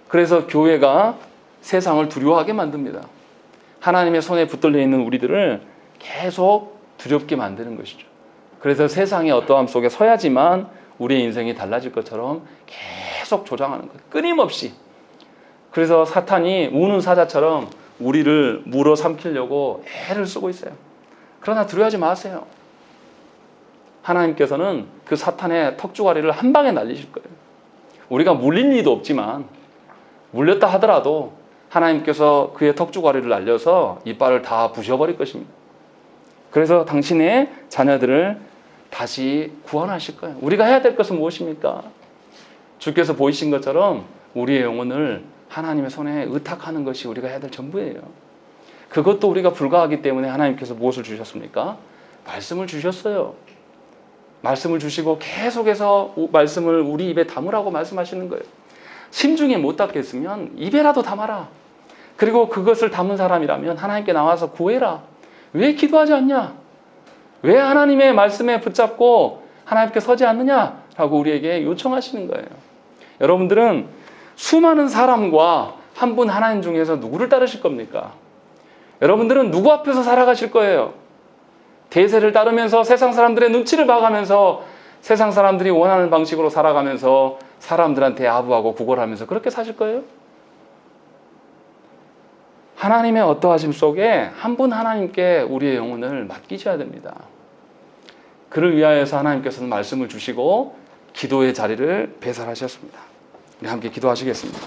그래서 교회가 세상을 두려워하게 만듭니다. 하나님의 손에 붙들려 있는 우리들을 계속 두렵게 만드는 것이죠. 그래서 세상의 어떠함 속에 서야지만 우리의 인생이 달라질 것처럼 계속 조장하는 거예요. 끊임없이. 그래서 사탄이 우는 사자처럼 우리를 물어 삼키려고 애를 쓰고 있어요. 그러나 두려워하지 마세요. 하나님께서는 그 사탄의 턱주가리를 한 방에 날리실 거예요. 우리가 물릴 리도 없지만 물렸다 하더라도 하나님께서 그의 턱주가리를 날려서 이빨을 다 부셔버릴 것입니다. 그래서 당신의 자녀들을 다시 구원하실 거예요. 우리가 해야 될 것은 무엇입니까? 주께서 보이신 것처럼 우리의 영혼을 하나님의 손에 의탁하는 것이 우리가 해야 될 전부예요. 그것도 우리가 불가하기 때문에 하나님께서 무엇을 주셨습니까? 말씀을 주셨어요. 말씀을 주시고 계속해서 말씀을 우리 입에 담으라고 말씀하시는 거예요. 심중에 못 담겠으면 입에라도 담아라. 그리고 그것을 담은 사람이라면 하나님께 나와서 구해라. 왜 기도하지 않냐? 왜 하나님의 말씀에 붙잡고 하나님께 서지 않느냐라고 우리에게 요청하시는 거예요. 여러분들은 수많은 사람과 한 분 하나님 중에서 누구를 따르실 겁니까? 여러분들은 누구 앞에서 살아가실 거예요? 대세를 따르면서 세상 사람들의 눈치를 봐가면서 세상 사람들이 원하는 방식으로 살아가면서 사람들한테 아부하고 구걸하면서 그렇게 사실 거예요? 하나님의 어떠하심 속에 한 분 하나님께 우리의 영혼을 맡기셔야 됩니다. 그를 위하여서 하나님께서는 말씀을 주시고 기도의 자리를 배설하셨습니다. 우리 함께 기도하시겠습니다.